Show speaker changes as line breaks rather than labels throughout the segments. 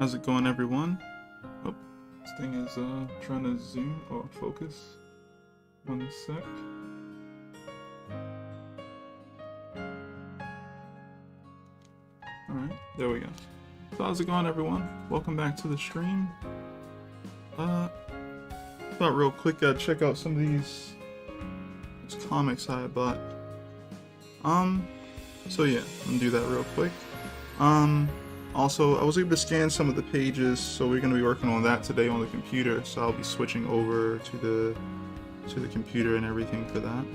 How's it going, everyone? Oh, this thing is trying to zoom or focus. 1 sec. Alright, there we go. So how's it going, everyone? Welcome back to the stream. Thought real quick I'd check out some of these comics I bought. So yeah, I'm gonna do that real quick. Also, I was able to scan some of the pages, so we're gonna be working on that today on the computer. So I'll be switching over to the computer and everything for that.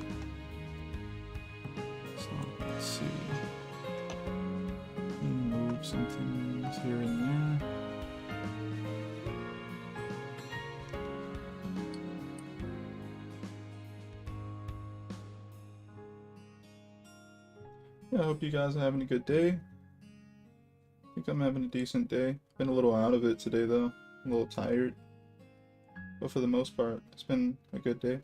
So let's see. Move some things here and there. Yeah, I hope you guys are having a good day. I think I'm having a decent day. Been a little out of it today though. I'm a little tired. But for the most part, it's been a good day.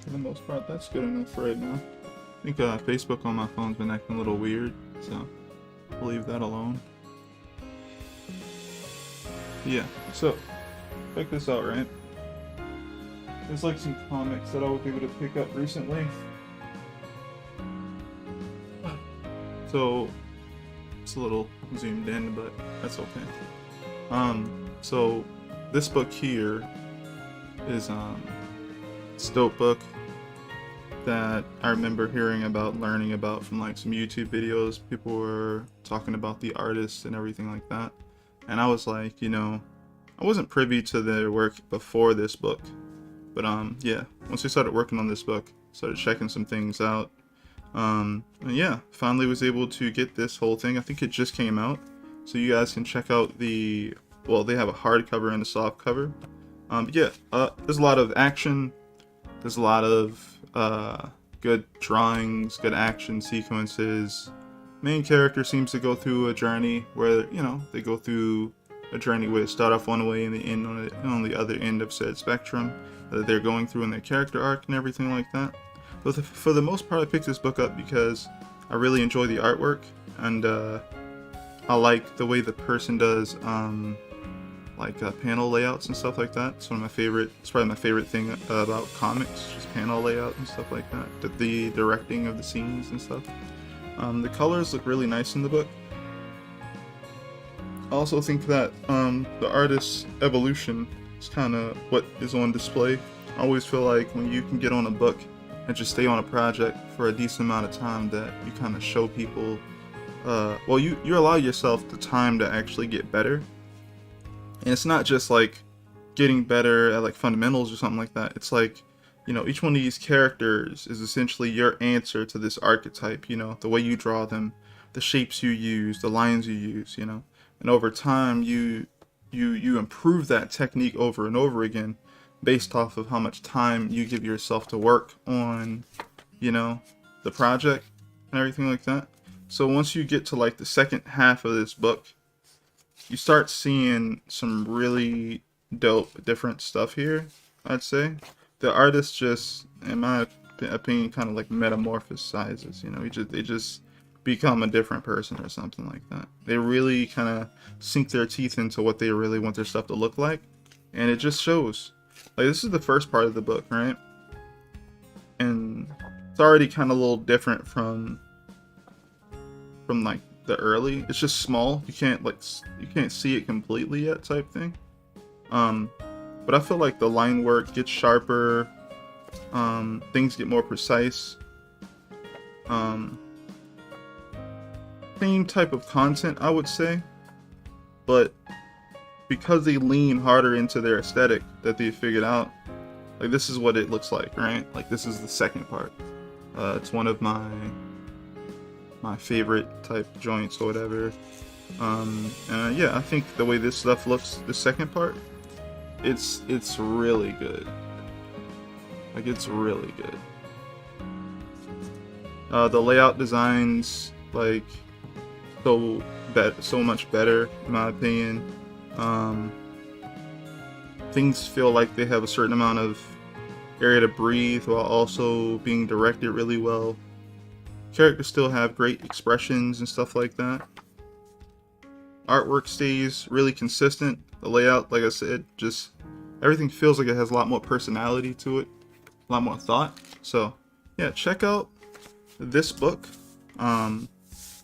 For the most part, that's good enough right now. I think Facebook on my phone's been acting a little weird, so I'll leave that alone. Yeah, so check this out, right? There's like some comics that I was able to pick up recently. So it's a little zoomed in, but that's okay. So this book here is it's a dope book that I remember hearing about, learning about from like some YouTube videos. People were talking about the artists and everything like that. And I was like, you know, I wasn't privy to their work before this book. But yeah, once we started working on this book, started checking some things out. And yeah, finally was able to get this whole thing. I think it just came out. So you guys can check out they have a hardcover and a soft cover. Yeah, there's a lot of action. There's a lot of good drawings, good action sequences. Main character seems to go through a journey where, you know, they go through a journey where it start off one way and they end on the other end of said spectrum that they're going through in their character arc and everything like that. But for the most part, I picked this book up because I really enjoy the artwork, and I like the way the person does like panel layouts and stuff like that. It's probably my favorite thing about comics, just panel layout and stuff like that. The directing of the scenes and stuff. The colors look really nice in the book. I also think that the artist's evolution is kind of what is on display. I always feel like when you can get on a book and just stay on a project for a decent amount of time, that you kind of show people, you allow yourself the time to actually get better. And it's not just like getting better at like fundamentals or something like that. It's like, you know, each one of these characters is essentially your answer to this archetype, you know, the way you draw them, the shapes you use, the lines you use, you know. And over time you improve that technique over and over again based off of how much time you give yourself to work on, you know, the project and everything like that. So once you get to like the second half of this book, you start seeing some really dope different stuff here, I'd say. The artist just, in my opinion, kind of like metamorphosizes, you know, they just become a different person or something like that. They really kind of sink their teeth into what they really want their stuff to look like, and it just shows. Like, this is the first part of the book, right? And it's already kind of a little different from from like the early. It's just small. You can't see it completely yet, type thing. But I feel like the line work gets sharper. Things get more precise. Same type of content, I would say, but because they lean harder into their aesthetic that they figured out, like this is what it looks like, right? Like this is the second part. It's one of my favorite type joints or whatever. And yeah, I think the way this stuff looks, the second part, it's really good. Like it's really good. The layout designs like so much better in my opinion. Things feel like they have a certain amount of area to breathe while also being directed really well. Characters still have great expressions and stuff like that. Artwork stays really consistent. The layout, like I said, just everything feels like it has a lot more personality to it, a lot more thought. So yeah, check out this book.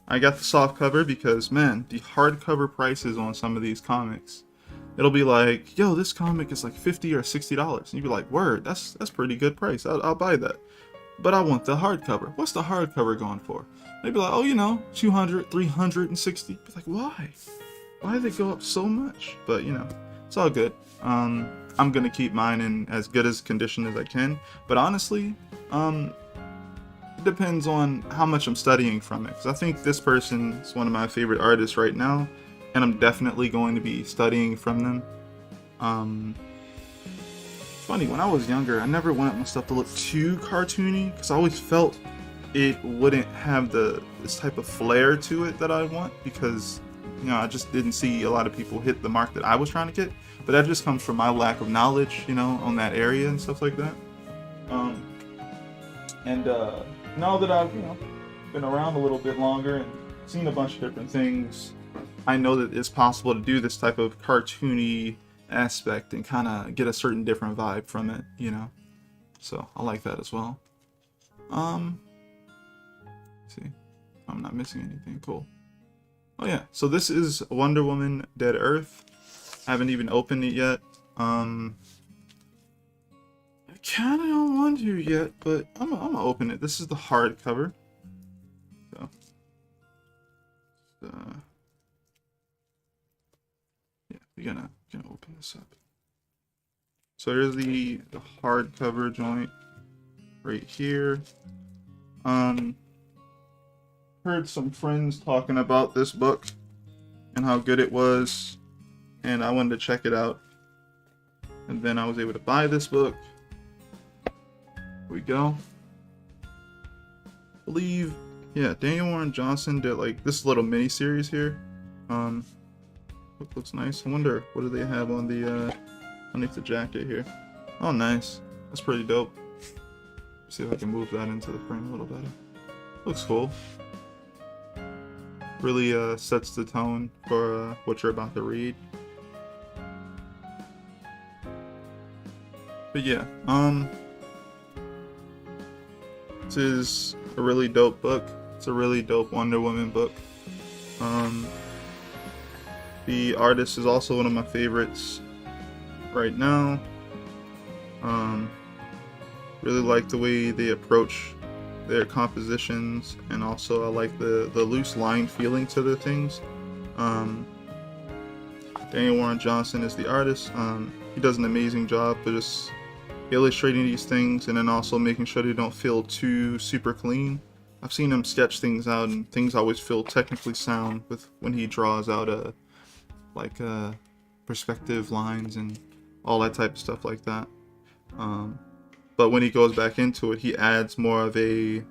I got the soft cover because, man, the hardcover prices on some of these comics, it'll be like, yo, this comic is like $50 or $60, and you'd be like, word, that's pretty good price. I'll buy that. But I want the hardcover. What's the hardcover going for? They'd be like, oh, you know, 200, 360. Be like, why? Why did they go up so much? But you know, it's all good. I'm gonna keep mine in as good as condition as I can. But honestly, it depends on how much I'm studying from it. Because I think this person is one of my favorite artists right now, and I'm definitely going to be studying from them. Funny, when I was younger, I never wanted my stuff to look too cartoony because I always felt it wouldn't have this type of flair to it that I want, because you know, I just didn't see a lot of people hit the mark that I was trying to get. But that just comes from my lack of knowledge, you know, on that area and stuff like that. Now that I've, you know, been around a little bit longer and seen a bunch of different things, I know that it's possible to do this type of cartoony aspect and kind of get a certain different vibe from it, you know. So I like that as well. Let's see, I'm not missing anything. Cool. Oh yeah, so this is Wonder Woman Dead Earth. I haven't even opened it yet. I kind of don't want to yet, but I'm gonna open it. This is the hardcover. So, yeah, we're gonna open this up. So here's the hardcover joint right here. Heard some friends talking about this book and how good it was, and I wanted to check it out. And then I was able to buy this book. Here we go. I believe, yeah, Daniel Warren Johnson did like this little mini series here. Looks nice. I wonder what do they have on the underneath the jacket here. Oh, nice. That's pretty dope. Let's see if I can move that into the frame a little better. Looks cool. Really sets the tone for what you're about to read. But yeah, this is a really dope book. It's a really dope Wonder Woman book. The artist is also one of my favorites right now. Really like the way they approach their compositions, and also I like the loose line feeling to the things. Daniel Warren Johnson is the artist. He does an amazing job of just illustrating these things, and then also making sure they don't feel too super clean. I've seen him sketch things out, and things always feel technically sound with when he draws out perspective lines and all that type of stuff like that. But when he goes back into it, he adds more of a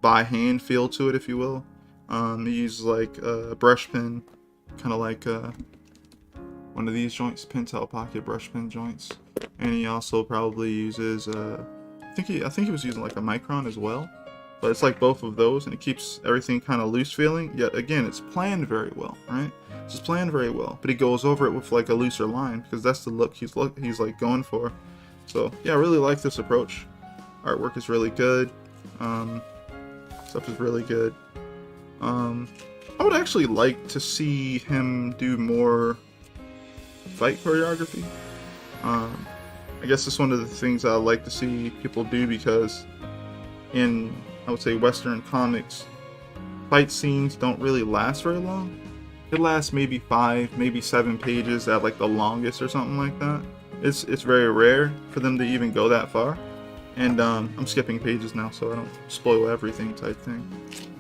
by hand feel to it, if you will. He uses like a brush pen, kind of like one of these joints, Pentel pocket brush pen joints. And he also probably uses I think he was using like a micron as well. But it's like both of those, and it keeps everything kind of loose feeling. Yet again, it's planned very well, right? It's just planned very well. But he goes over it with like a looser line because that's the look he's like going for. So yeah, I really like this approach. Artwork is really good. Stuff is really good. I would actually like to see him do more fight choreography. I guess it's one of the things I like to see people do, because in, I would say, Western comics, fight scenes don't really last very long. It lasts maybe 5, maybe 7 pages at like the longest or something like that. It's very rare for them to even go that far. And I'm skipping pages now so I don't spoil everything type thing.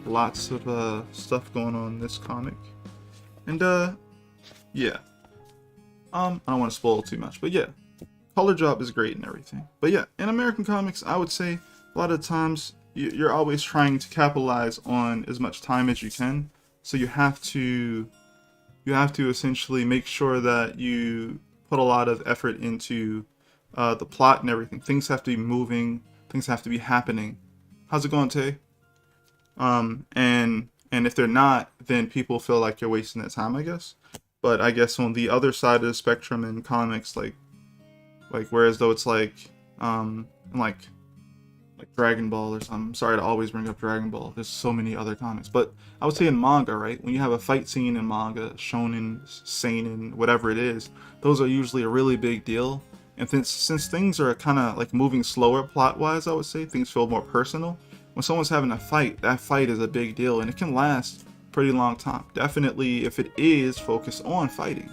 Lots of stuff going on in this comic. And yeah. I don't want to spoil too much, but yeah. Color job is great and everything. But yeah, in American comics, I would say a lot of times you're always trying to capitalize on as much time as you can. So you have to essentially make sure that you put a lot of effort into the plot and everything. Things have to be moving. Things have to be happening. How's it going, Tay? And if they're not, then people feel like you're wasting their time, I guess. But I guess on the other side of the spectrum in comics, like whereas though it's like Dragon Ball or something. I'm sorry to always bring up Dragon Ball. There's so many other comics. But I would say in manga, right? When you have a fight scene in manga, shonen, seinen, whatever it is, those are usually a really big deal. And since things are kind of like moving slower plot-wise, I would say, things feel more personal. When someone's having a fight, that fight is a big deal. And it can last a pretty long time. Definitely if it is focused on fighting.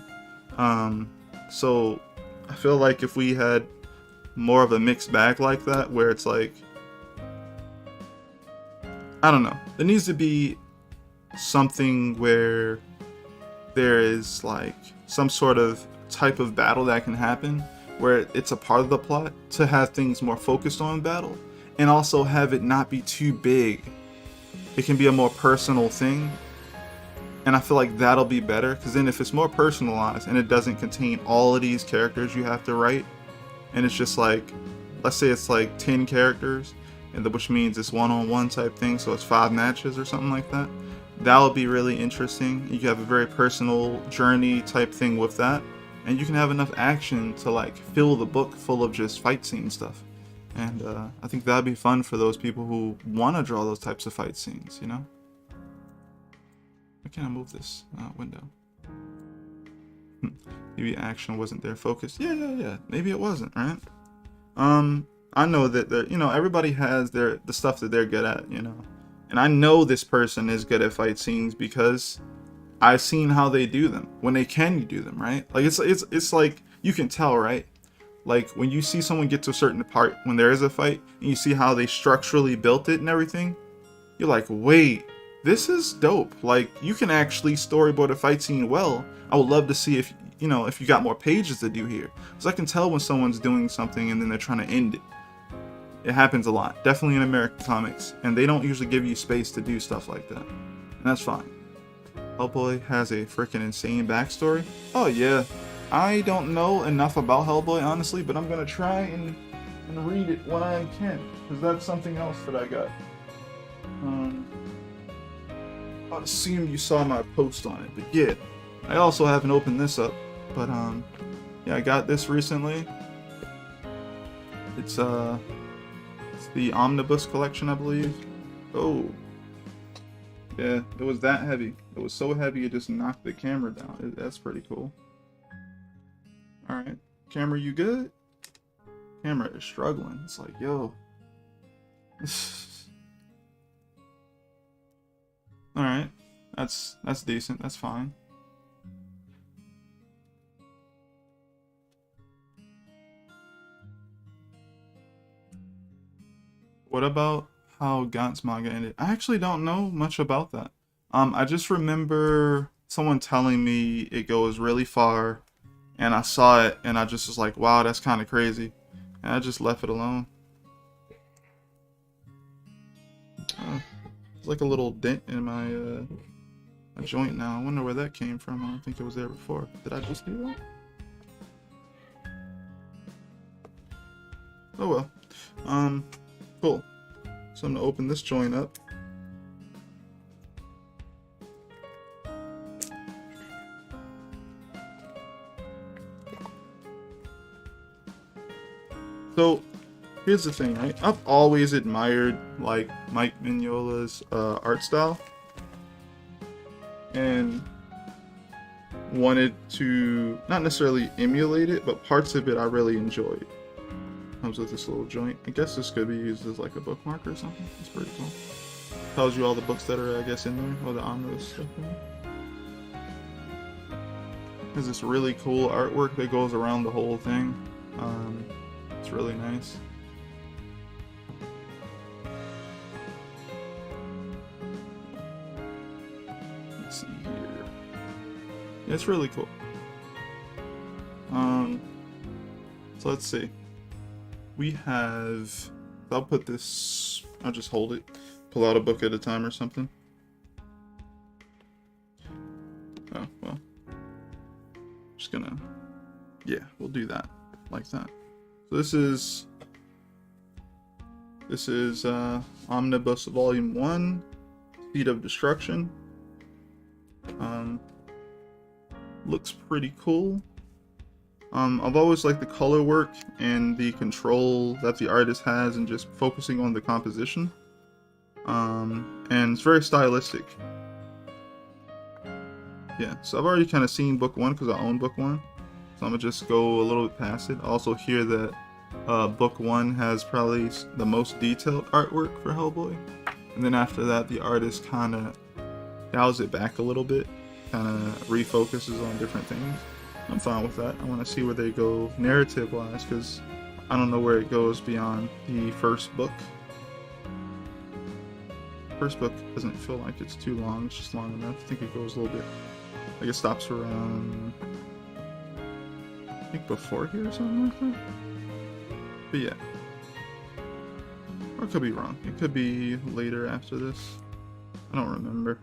So I feel like if we had more of a mixed bag like that, where it's like, I don't know, there needs to be something where there is like some sort of type of battle that can happen where it's a part of the plot, to have things more focused on battle, and also have it not be too big. It can be a more personal thing, and I feel like that'll be better, because then if it's more personalized and it doesn't contain all of these characters you have to write, and it's just like, let's say it's like 10 characters, and which means it's one-on-one type thing, so it's 5 matches or something like that. That would be really interesting. You can have a very personal journey type thing with that, and you can have enough action to like fill the book full of just fight scene stuff. And I think that'd be fun for those people who want to draw those types of fight scenes, you know? Why can't I move this window? Maybe action wasn't there focused. Yeah. Maybe it wasn't, right? I know that you know, everybody has the stuff that they're good at, you know. And I know this person is good at fight scenes because I've seen how they do them, when they can do them, right? Like it's like, you can tell, right? Like when you see someone get to a certain part when there is a fight, and you see how they structurally built it and everything, you're like, wait, this is dope. Like, you can actually storyboard a fight scene well. I would love to see if, you know, if you got more pages to do here. So I can tell when someone's doing something and then they're trying to end it. It happens a lot, definitely in American comics, and they don't usually give you space to do stuff like that. And that's fine. Hellboy has a freaking insane backstory. Oh yeah, I don't know enough about Hellboy, honestly, but I'm gonna try and read it when I can, because that's something else that I got. I assume you saw my post on it, but yeah, I also haven't opened this up, but yeah, I got this recently. It's the Omnibus collection, I believe. Oh, yeah, it was that heavy. It was so heavy it just knocked the camera down. That's pretty cool. Alright, camera, you good? Camera is struggling. It's like, yo. Alright, that's decent. That's fine. What about how Gantz manga ended? I actually don't know much about that. I just remember someone telling me it goes really far, and I saw it, and I just was like, wow, that's kind of crazy. And I just left it alone. It's like a little dent in my joint now. I wonder where that came from. I don't think it was there before. Did I just do that? Oh well. Cool. So I'm gonna open this joint up. So here's the thing, right? I've always admired like Mike Mignola's art style. and wanted to not necessarily emulate it, but parts of it I really enjoyed. Comes with this little joint. I guess this could be used as like a bookmark or something. It's pretty cool. Tells you all the books that are, I guess, in there, or the omnibus stuff in there. There's this really cool artwork that goes around the whole thing. It's really nice. Let's see here. Yeah, it's really cool. So let's see. We have. I'll put this. I'll just hold it. Pull out a book at a time or something. Oh well. Just gonna. Yeah, we'll do that like that. So this is Omnibus Volume 1, Seed of Destruction. Looks pretty cool. I've always liked the color work and the control that the artist has and just focusing on the composition. And it's very stylistic. Yeah, so I've already kind of seen book 1 because I own book 1. So I'm gonna just go a little bit past it. I also hear that book 1 has probably the most detailed artwork for Hellboy. And then after that, the artist kind of dials it back a little bit. Kind of refocuses on different things. I'm fine with that. I want to see where they go narrative-wise, because I don't know where it goes beyond the first book. First book doesn't feel like it's too long. It's just long enough. I think it goes a little bit. Like it stops around, I think before here or something like that. But yeah. Or it could be wrong. It could be later after this. I don't remember.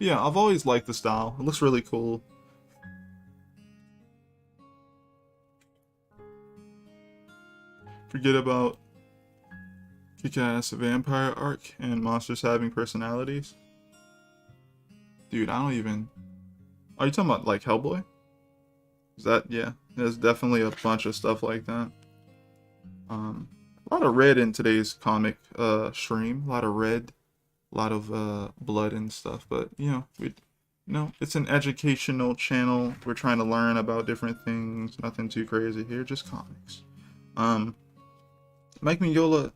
Yeah, I've always liked the style. It looks really cool. Forget about kick-ass vampire arc and monsters having personalities. Dude, I don't even... Are you talking about like Hellboy? Is that... Yeah, there's definitely a bunch of stuff like that. A lot of red in today's comic stream. A lot of red. A lot of blood and stuff, but you know, it's an educational channel. We're trying to learn about different things. Nothing too crazy here, just comics. Mike Mignola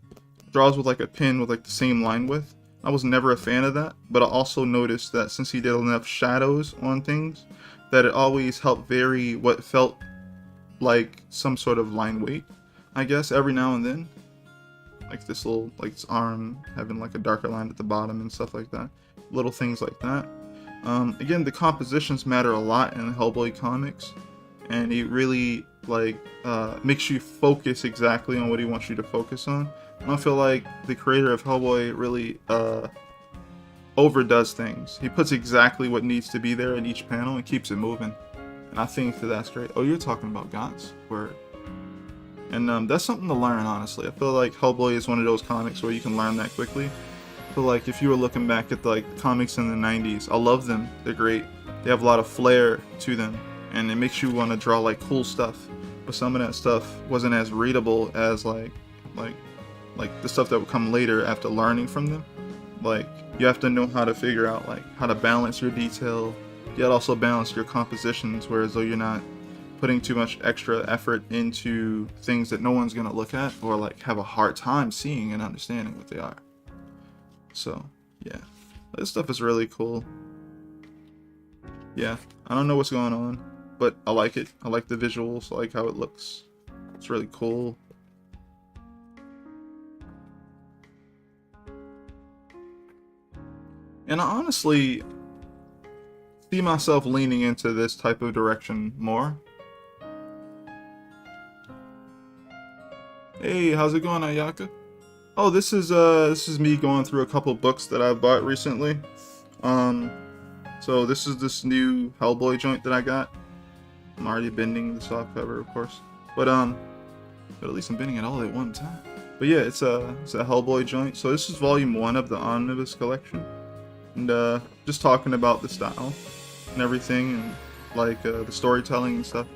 draws with like a pen with like the same line width. I was never a fan of that, but I also noticed that since he did enough shadows on things, that it always helped vary what felt like some sort of line weight, I guess, every now and then. Like this little, like his arm having like a darker line at the bottom and stuff like that. Little things like that. Again, the compositions matter a lot in the Hellboy comics, and he really like makes you focus exactly on what he wants you to focus on. I don't feel like the creator of Hellboy really overdoes things. He puts exactly what needs to be there in each panel and keeps it moving. And I think that's great. Oh, you're talking about GOTS? Word. And that's something to learn, honestly. I feel like Hellboy is one of those comics where you can learn that quickly. I feel like if you were looking back at the comics in the 90s, I love them. They're great. They have a lot of flair to them, and it makes you want to draw like cool stuff. But some of that stuff wasn't as readable as like the stuff that would come later after learning from them. Like you have to know how to figure out like how to balance your detail, yet also balance your compositions, whereas though you're not putting too much extra effort into things that no one's gonna look at or like have a hard time seeing and understanding what they are. So yeah, this stuff is really cool. Yeah, I don't know what's going on, but I like it. I like the visuals. I like how it looks. It's really cool. And I honestly see myself leaning into this type of direction more. Hey, how's it going, Ayaka? Oh, this is me going through a couple books that I've bought recently. So this is this new Hellboy joint that I got. I'm already bending the soft cover, of course, but at least I'm bending it all at one time. But yeah, it's a Hellboy joint. So this is volume 1 of the Omnibus collection, and just talking about the style and everything, and like the storytelling and stuff.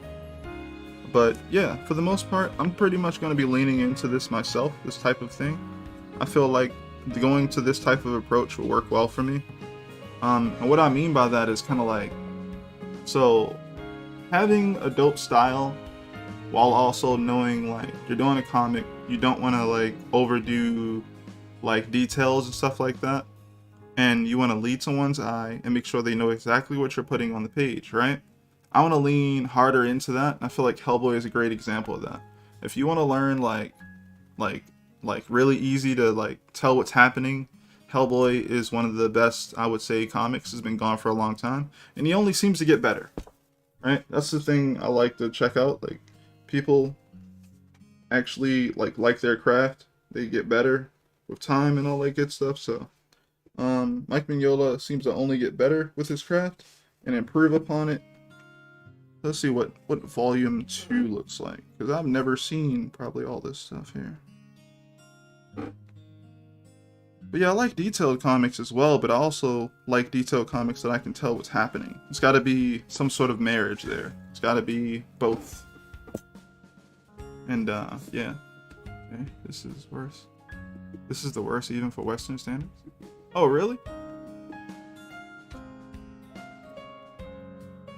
But yeah, for the most part, I'm pretty much going to be leaning into this myself, this type of thing. I feel like going to this type of approach will work well for me. And what I mean by that is kind of like, so having a dope style while also knowing like you're doing a comic, you don't want to like overdo like details and stuff like that, and you want to lead someone's eye and make sure they know exactly what you're putting on the page, right? I want to lean harder into that, and I feel like Hellboy is a great example of that. If you want to learn like really easy to like tell what's happening, Hellboy is one of the best, I would say. Comics has been gone for a long time, and he only seems to get better, right? That's the thing I like to check out. Like, people actually like their craft, they get better with time and all that good stuff. So Mike Mignola seems to only get better with his craft and improve upon it. Let's see what volume 2 looks like, because I've never seen probably all this stuff here. But yeah, I like detailed comics as well, but I also like detailed comics that I can tell what's happening. It's got to be some sort of marriage there. It's got to be both. And yeah. Okay, this is worse. This is the worst even for Western standards? Oh, really?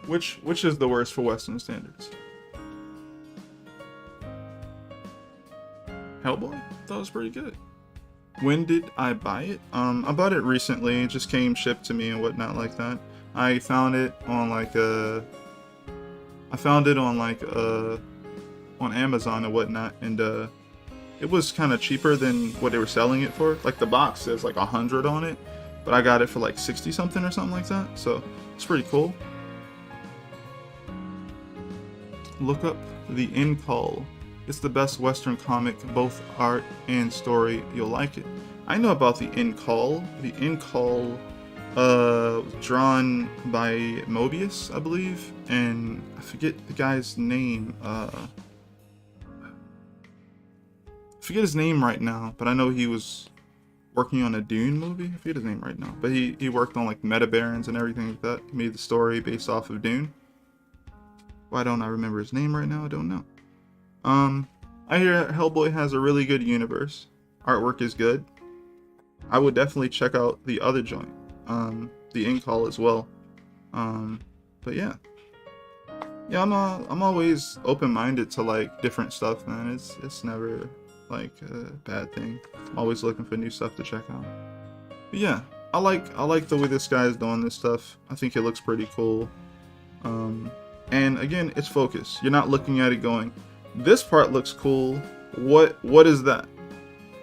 Which is the worst for Western standards? Hellboy? I thought it was pretty good. When did I buy it? I bought it recently. It just came shipped to me and whatnot like that. I found it on like on Amazon and whatnot, and it was kind of cheaper than what they were selling it for. Like, the box says like 100 on it, but I got it for like 60 something or something like that. So it's pretty cool. Look up The End Call. It's the best Western comic, both art and story. You'll like it. I know about The End Call. The End Call, drawn by Mobius, I believe, and I forget the guy's name. Forget his name right now, but I know he was working on a Dune movie. I forget his name right now, but he worked on like Meta Barons and everything like that. He made the story based off of Dune. Why don't I remember his name right now? I don't know. I hear Hellboy has a really good universe. Artwork is good. I would definitely check out the other joint, The End Call as well. But yeah. Yeah, I'm always open-minded to like different stuff, man. It's never like a bad thing. I'm always looking for new stuff to check out. But yeah, I like the way this guy is doing this stuff. I think it looks pretty cool. And again, it's focused. You're not looking at it going, this part looks cool. What is that?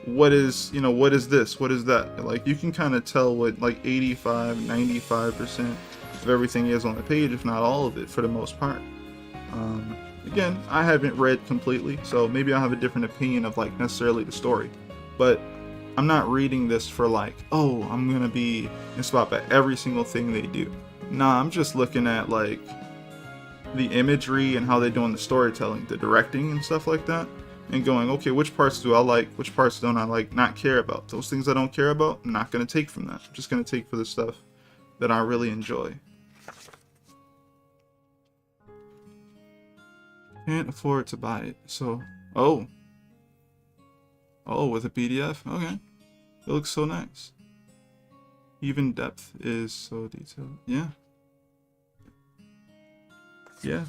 What is, what is this? What is that? Like, you can kind of tell what like 85-95% of everything is on the page, if not all of it, for the most part. Again, I haven't read completely, so maybe I'll have a different opinion of like necessarily the story, but I'm not reading this for like, oh, I'm gonna be inspired by every single thing they do. Nah, I'm just looking at like the imagery and how they're doing the storytelling, the directing and stuff like that, and going, okay, which parts do I like, which parts don't I like, not care about. Those things I don't care about, I'm not going to take from that. I'm just going to take for the stuff that I really enjoy. Can't afford to buy it, so, oh, with a PDF, okay. It looks so nice. Even depth is so detailed, yeah. Yeah.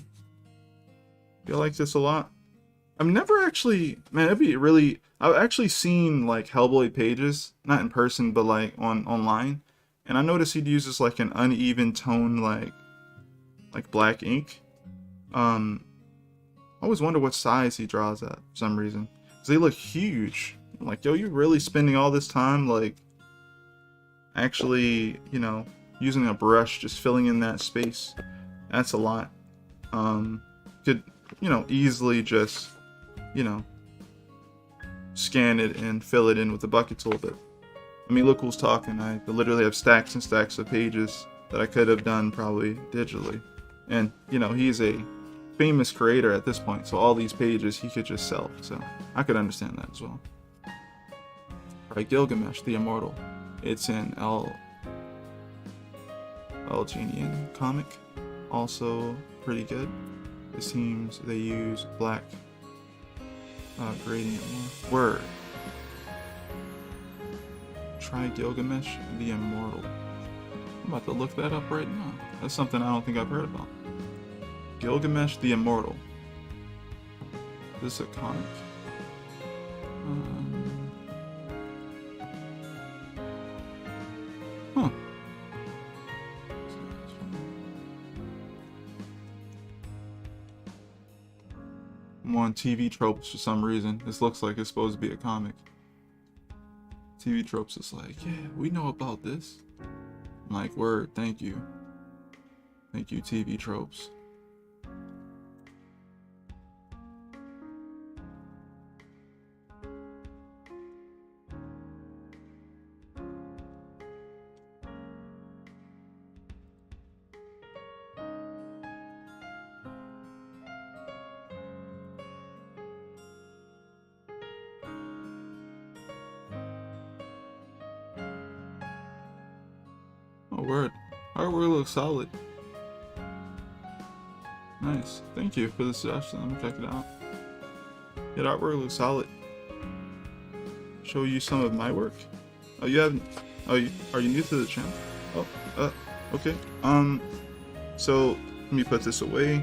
I like this a lot. I've never actually, man, I've actually seen like Hellboy pages, not in person, but like online. And I noticed he uses like an uneven tone, like black ink. I always wonder what size he draws at for some reason. Cause they look huge. I'm like, yo, you really spending all this time like actually, using a brush, just filling in that space. That's a lot. Could, easily just, scan it and fill it in with the bucket tool. But I mean, look who's talking. I literally have stacks and stacks of pages that I could have done probably digitally. And, he's a famous creator at this point, so all these pages he could just sell. So I could understand that as well. Alright, Gilgamesh, the Immortal. It's an Algerian comic. Also pretty good. It seems they use black gradient more. Word. Try Gilgamesh, the Immortal. I'm about to look that up right now. That's something I don't think I've heard about. Gilgamesh the Immortal. Is this a comic? Huh. I'm on TV Tropes for some reason. This looks like it's supposed to be a comic. TV Tropes is like, yeah, we know about this. I'm like, word, thank you. Thank you, TV Tropes. Oh, word. Artwork looks solid. Nice. Thank you for the suggestion. Let me check it out. Yeah, the artwork looks solid. Show you some of my work. Oh, you haven't. Oh, are you new to the channel? Oh, okay. So let me put this away.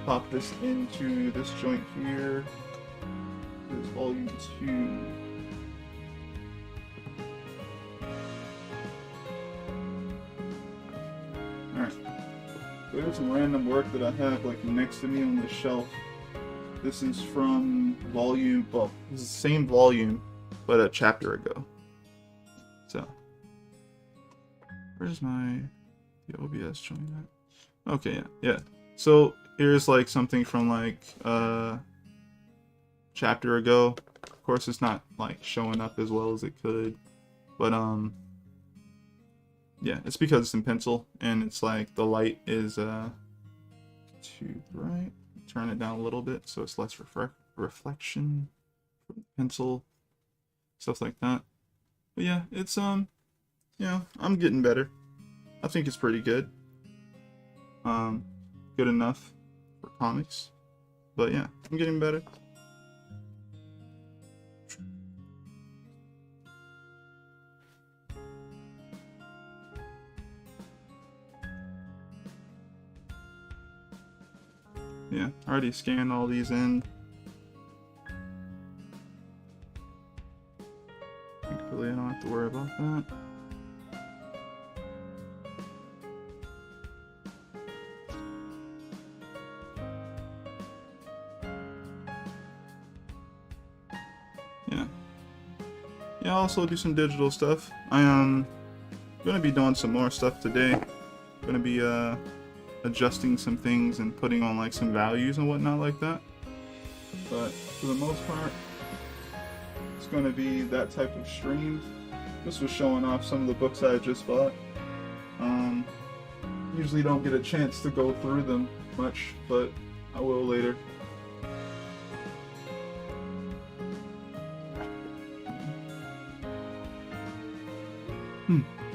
Pop this into this joint here. This is volume 2. Alright. There's some random work that I have like next to me on the shelf. This is from volume, well, this is the same volume, but a chapter ago. So, where's the OBS showing that? Okay, yeah. So here's like something from like chapter ago. Of course, it's not like showing up as well as it could, but yeah, it's because it's in pencil and it's like the light is too bright. Turn it down a little bit so it's less reflection from the pencil, stuff like that. But yeah, it's yeah, I'm getting better. I think it's pretty good. Good enough for comics. But yeah, I'm getting better. Yeah, I already scanned all these in. Thankfully, I don't have to worry about that. Yeah. Yeah, I'll also do some digital stuff. I am gonna be doing some more stuff today. Gonna be adjusting some things and putting on like some values and whatnot like that. But for the most part, it's going to be that type of stream. This was showing off some of the books I just bought. Usually don't get a chance to go through them much, but I will later.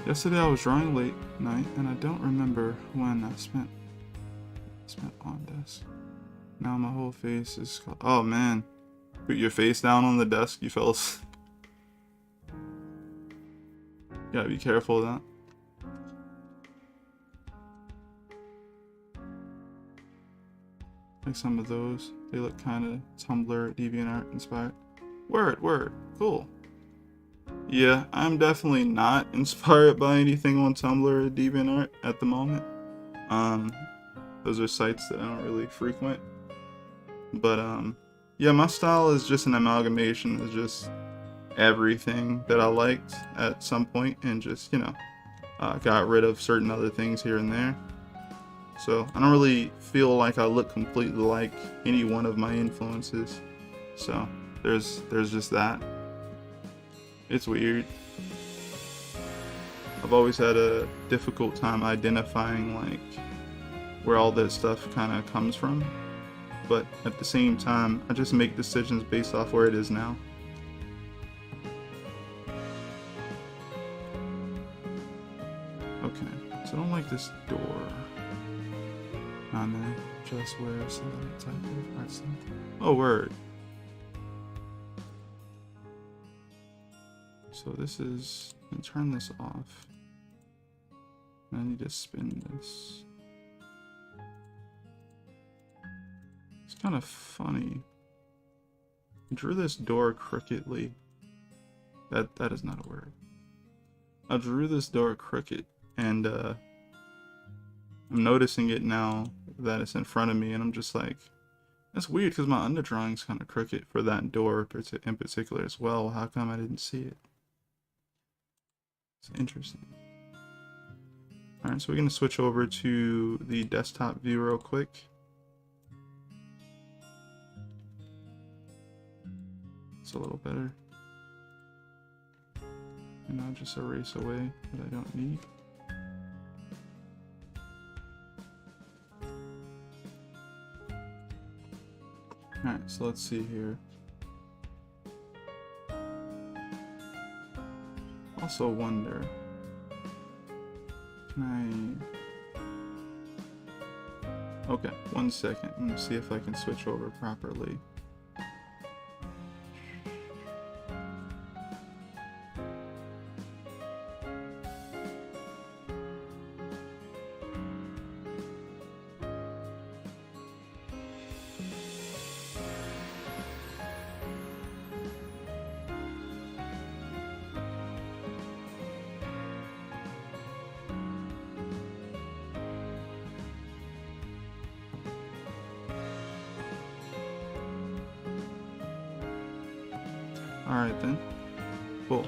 Yesterday I was drawing late night and I don't remember when I spent on desk. Now my whole face is oh man. Put your face down on the desk, you fell asleep. Gotta be careful of that. Like some of those. They look kinda Tumblr, DeviantArt inspired. Word, cool. Yeah, I'm definitely not inspired by anything on Tumblr or DeviantArt at the moment. Those are sites that I don't really frequent. But yeah, my style is just an amalgamation of just everything that I liked at some point, and just, you know, got rid of certain other things here and there. So I don't really feel like I look completely like any one of my influences. So there's just that. It's weird. I've always had a difficult time identifying like where all that stuff kind of comes from, but at the same time I just make decisions based off where it is now. Okay, so I don't like this door. Nana just wear some type of art center. Oh, word. So this is, and turn this off. I need to spin this. It's kind of funny. I drew this door crookedly. That is not a word. I drew this door crooked, and I'm noticing it now that it's in front of me, and I'm just like, that's weird because my underdrawing's kind of crooked for that door in particular as well. How come I didn't see it? It's interesting. Alright, so we're going to switch over to the desktop view real quick. It's a little better. And I'll just erase away what I don't need. Alright, so let's see here. Also wonder, can I... Okay, 1 second. I'm gonna see if I can switch over properly. Alright then. Cool.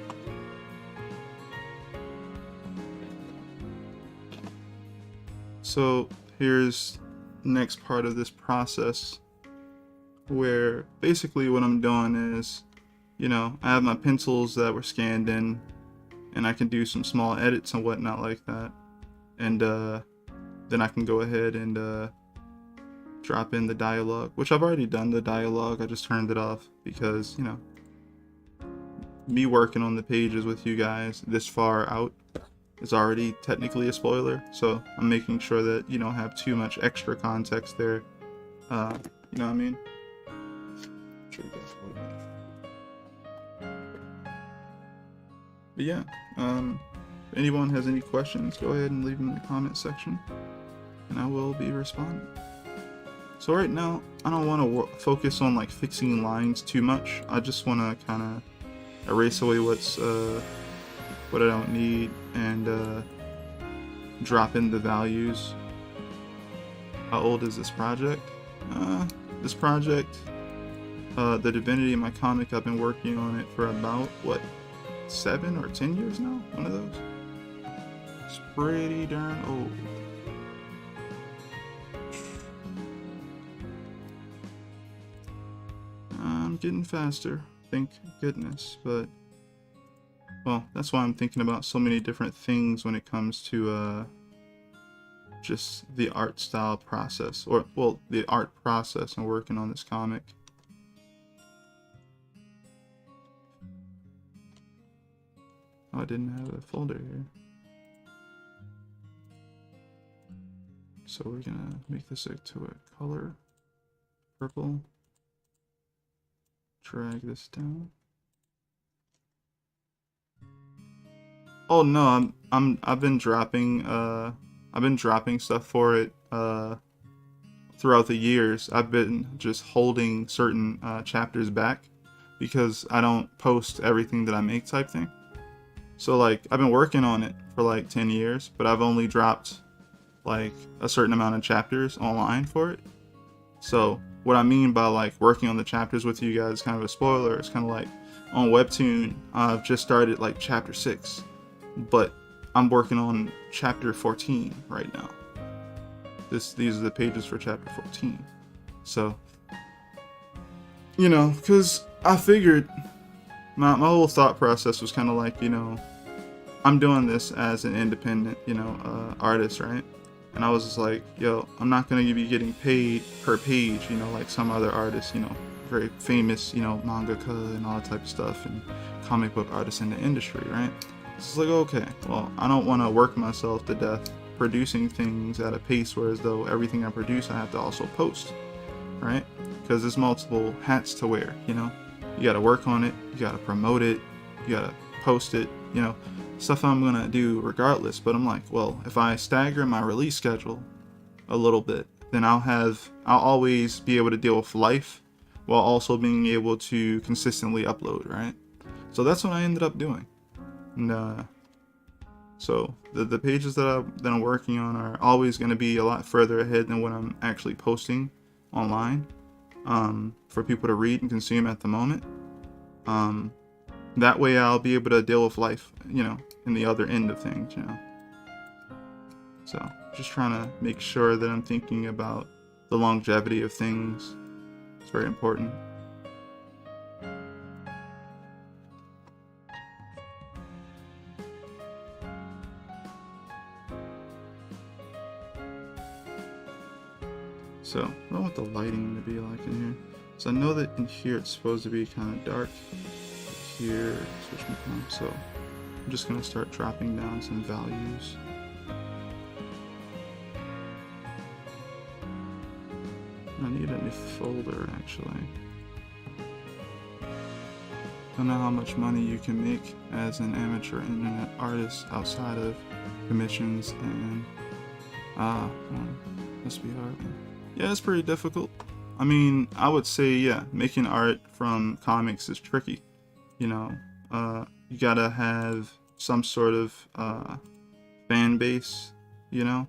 So here's the next part of this process, where basically what I'm doing is, you know, I have my pencils that were scanned in, and I can do some small edits and whatnot like that. And then I can go ahead and drop in the dialogue, which I've already done the dialogue. I just turned it off because, you know, me working on the pages with you guys this far out is already technically a spoiler, so I'm making sure that you don't have too much extra context there. You know what I mean? But yeah, if anyone has any questions, go ahead and leave them in the comment section, and I will be responding. So right now, I don't want to focus on like fixing lines too much. I just want to kind of erase away what I don't need, and drop in the values. How old is this project? This project, the Divinity in my comic, I've been working on it for about, what, 7 or 10 years now? One of those. It's pretty darn old. I'm getting faster, thank goodness, but well, that's why I'm thinking about so many different things when it comes to just the art style process, or well, the art process and working on this comic. Oh, I didn't have a folder here. So we're gonna make this to a color purple. Drag this down. Oh no, I've been dropping stuff for it throughout the years. I've been just holding certain chapters back because I don't post everything that I make type thing. So like I've been working on it for like 10 years, but I've only dropped like a certain amount of chapters online for it. So what I mean by like working on the chapters with you guys is kind of a spoiler. It's kind of like on Webtoon, I've just started like chapter 6, but I'm working on chapter 14 right now. These are the pages for chapter 14. So, you know, because I figured my whole thought process was kind of like, you know, I'm doing this as an independent, you know, artist, right? And I was just like, yo, I'm not going to be getting paid per page, you know, like some other artists, you know, very famous, you know, mangaka and all that type of stuff, and comic book artists in the industry, right? It's like, okay, well, I don't want to work myself to death producing things at a pace where as though everything I produce I have to also post, right? Because there's multiple hats to wear, you know? You got to work on it, you got to promote it, you got to post it, you know? stuff I'm gonna do regardless. But I'm like, well, if I stagger my release schedule a little bit, then I'll always be able to deal with life while also being able to consistently upload, right? So that's what I ended up doing. And so the pages that I'm working on are always going to be a lot further ahead than what I'm actually posting online for people to read and consume at the moment. That way I'll be able to deal with life, you know, in the other end of things, you know. So just trying to make sure that I'm thinking about the longevity of things. It's very important. So I don't want the lighting to be like in here. So I know that in here it's supposed to be kind of dark. Here, switch my phone. So I'm just gonna start dropping down some values. I need a new folder actually. Don't know how much money you can make as an amateur internet artist outside of commissions and must be hard. Yeah, it's pretty difficult. I mean, I would say yeah, making art from comics is tricky. You know, you gotta have some sort of fan base, you know,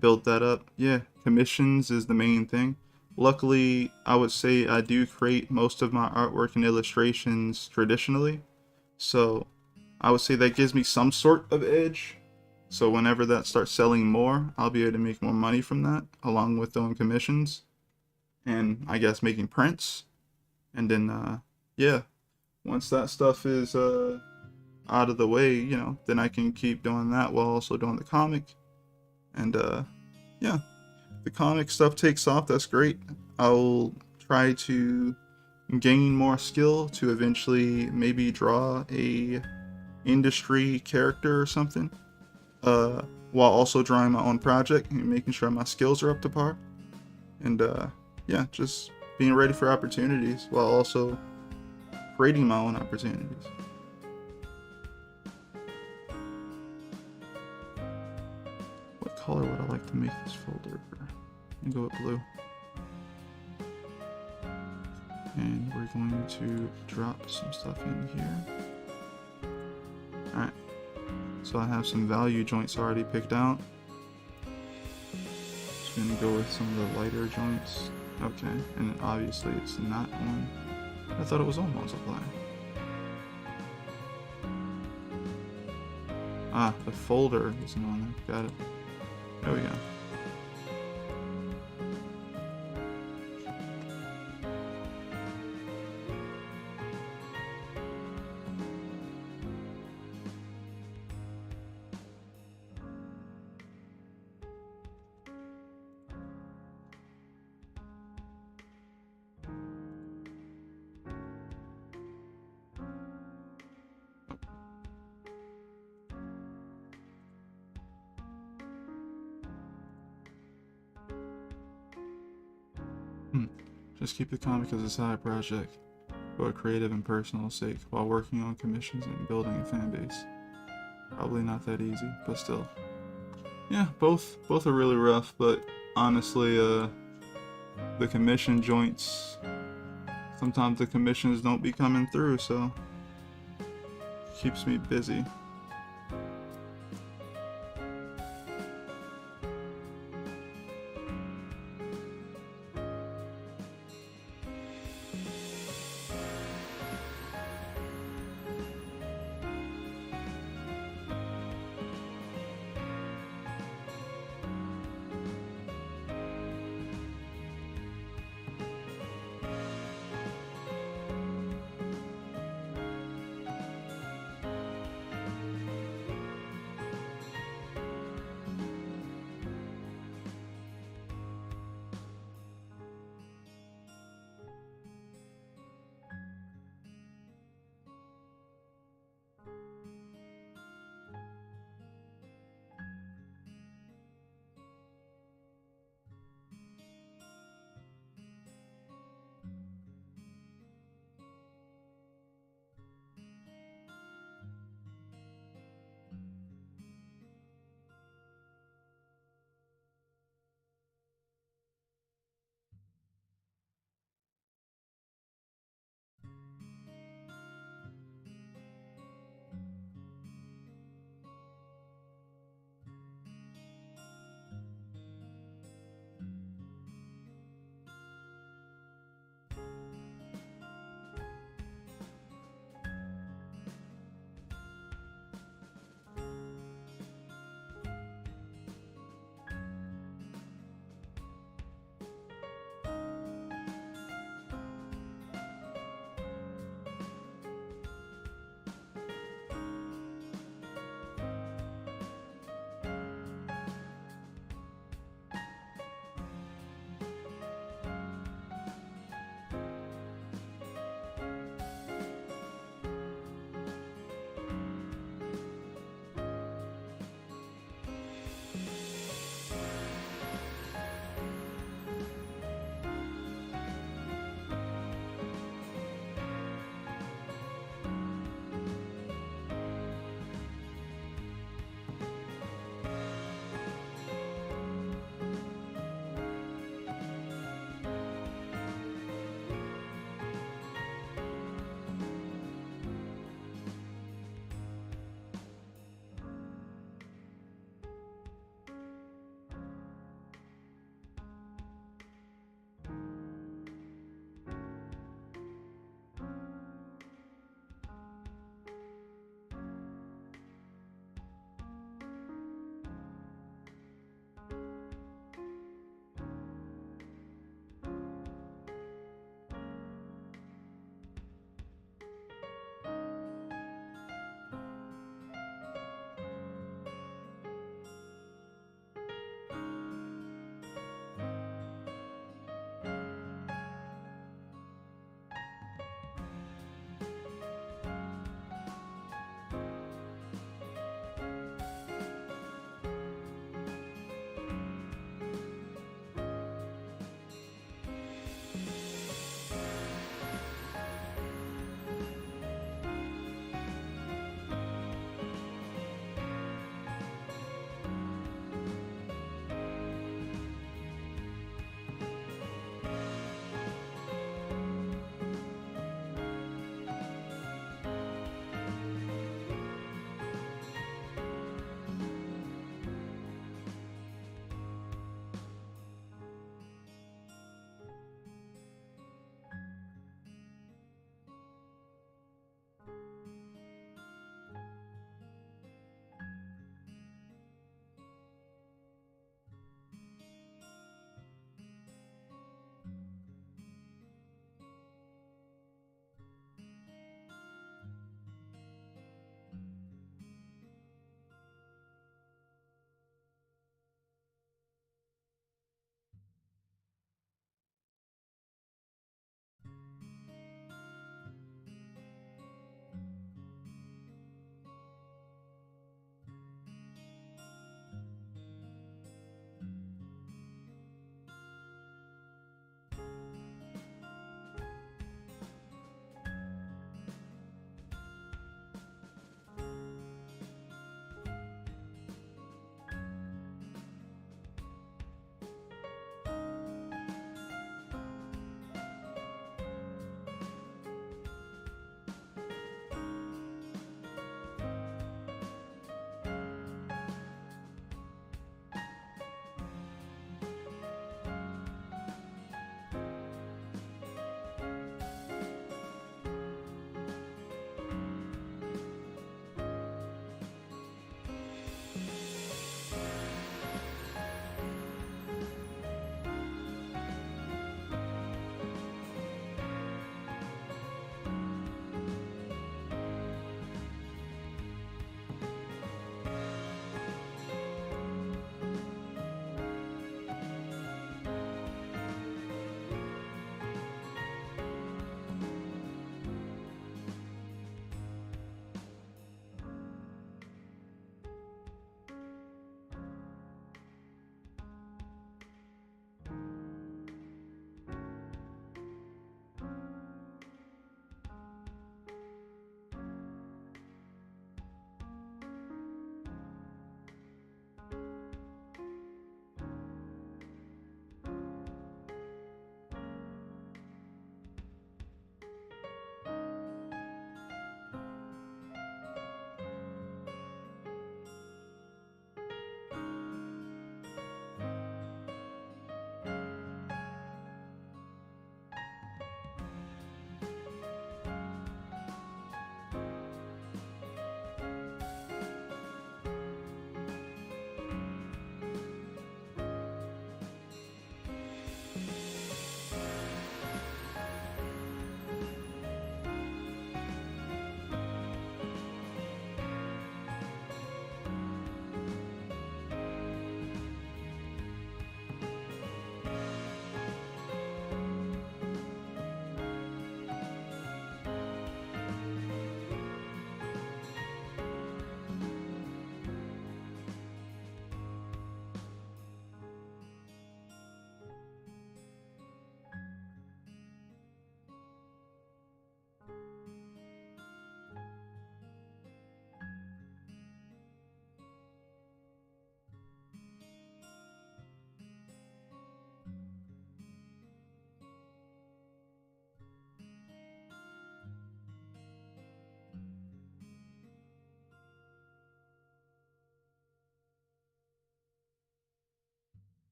build that up. Yeah, commissions is the main thing. Luckily, I would say I do create most of my artwork and illustrations traditionally, so I would say that gives me some sort of edge. So whenever that starts selling more, I'll be able to make more money from that, along with doing commissions and I guess making prints. And then yeah, once that stuff is out of the way, you know, then I can keep doing that while also doing the comic. And yeah, if the comic stuff takes off, that's great. I'll try to gain more skill to eventually maybe draw a industry character or something, while also drawing my own project and making sure my skills are up to par. And yeah, just being ready for opportunities while also creating my own opportunities. What color would I like to make this folder? And go with blue. And we're going to drop some stuff in here. Alright. So I have some value joints already picked out. Just gonna go with some of the lighter joints. Okay, and obviously it's not on. I thought it was on multiply. Ah, the folder isn't on there. Got it. There we go. Just keep the comic as a side project for a creative and personal sake while working on commissions and building a fan base. Probably not that easy, but still. Yeah, both are really rough, but honestly, the commission joints, sometimes the commissions don't be coming through, so it keeps me busy.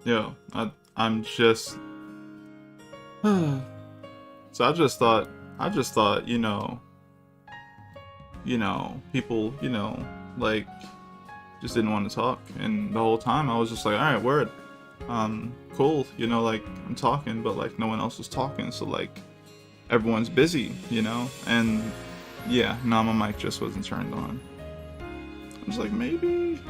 yo, I'm just. So I just thought, people, like, just didn't want to talk, and the whole time I was just like, all right, word, cool, like I'm talking, but like no one else was talking, so like everyone's busy, and yeah, no, my mic just wasn't turned on. I was like, maybe.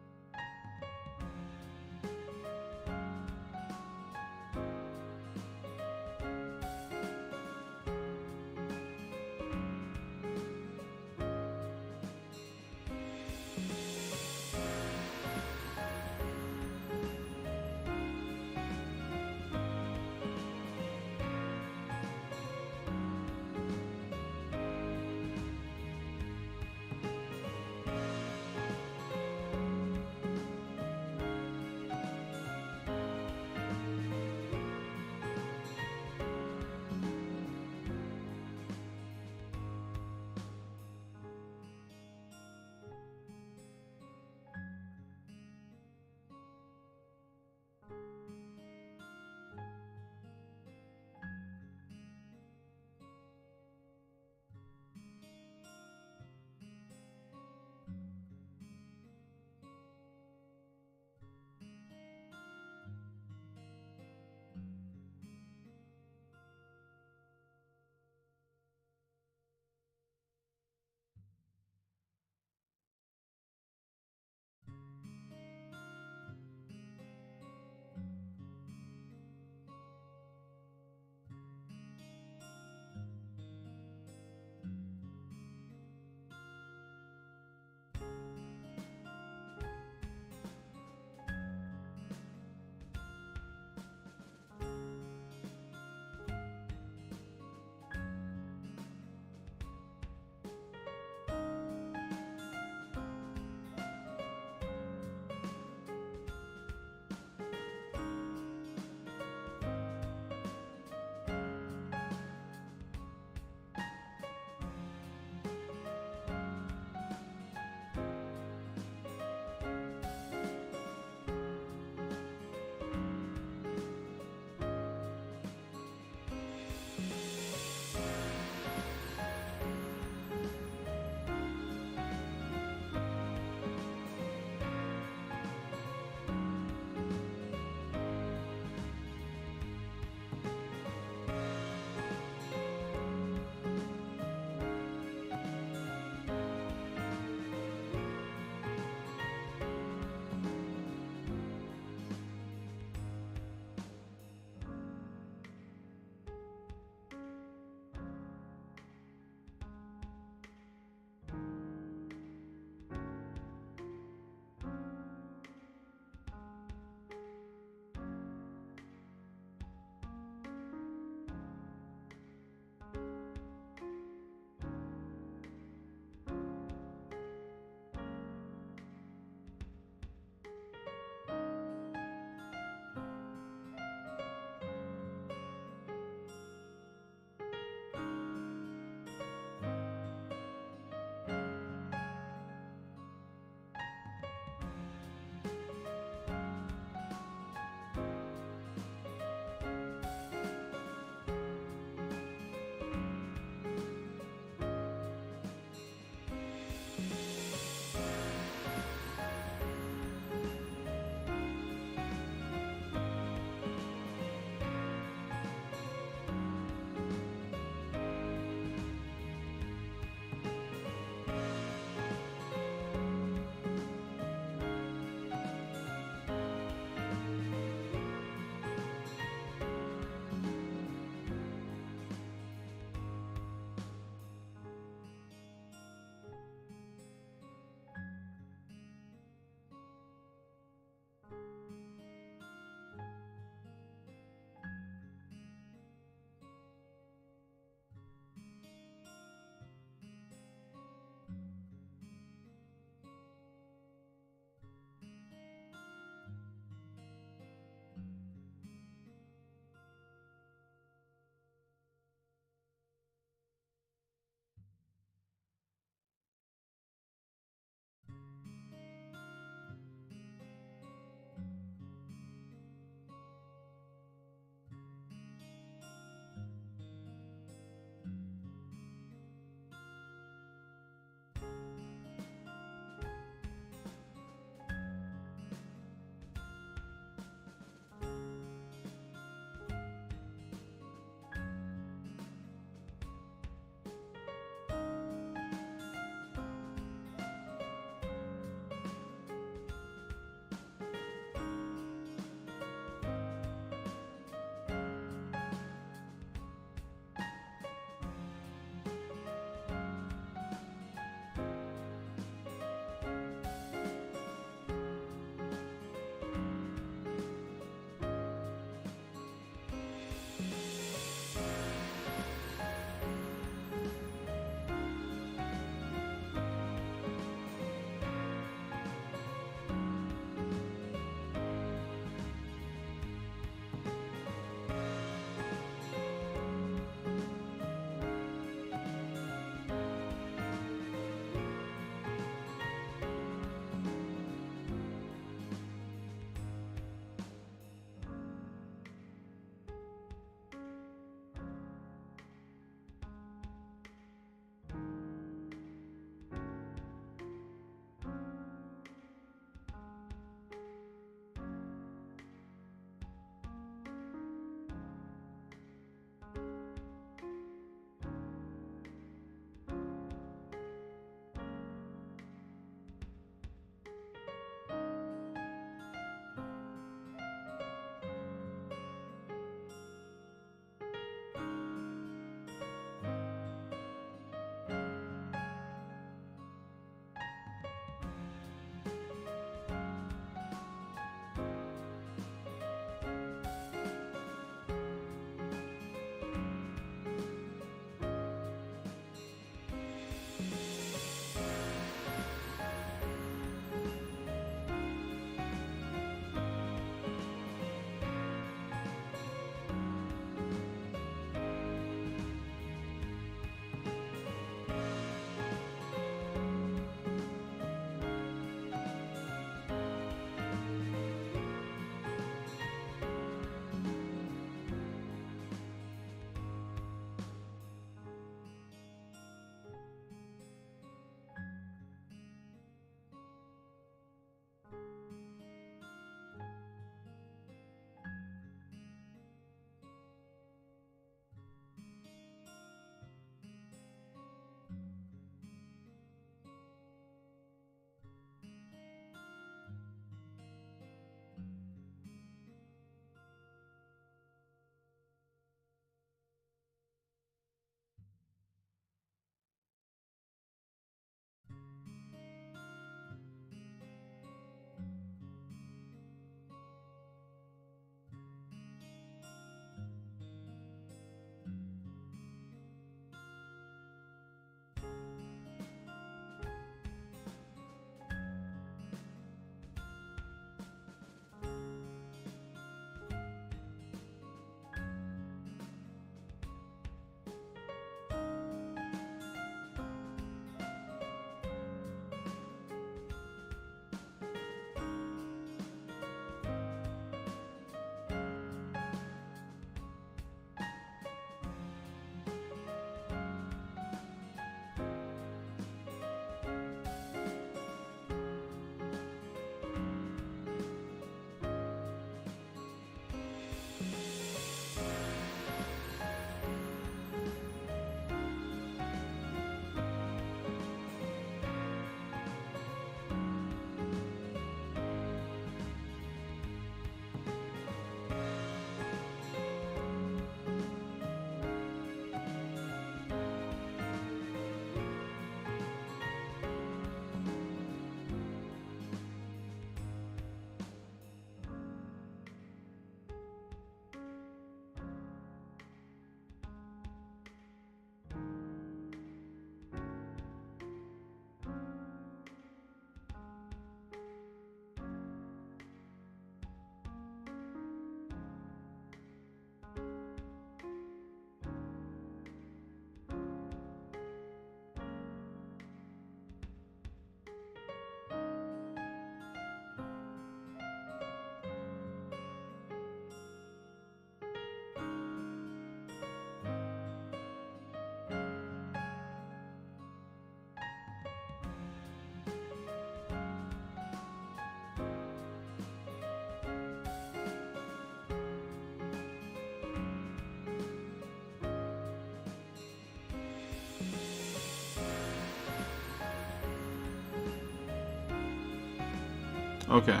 Okay.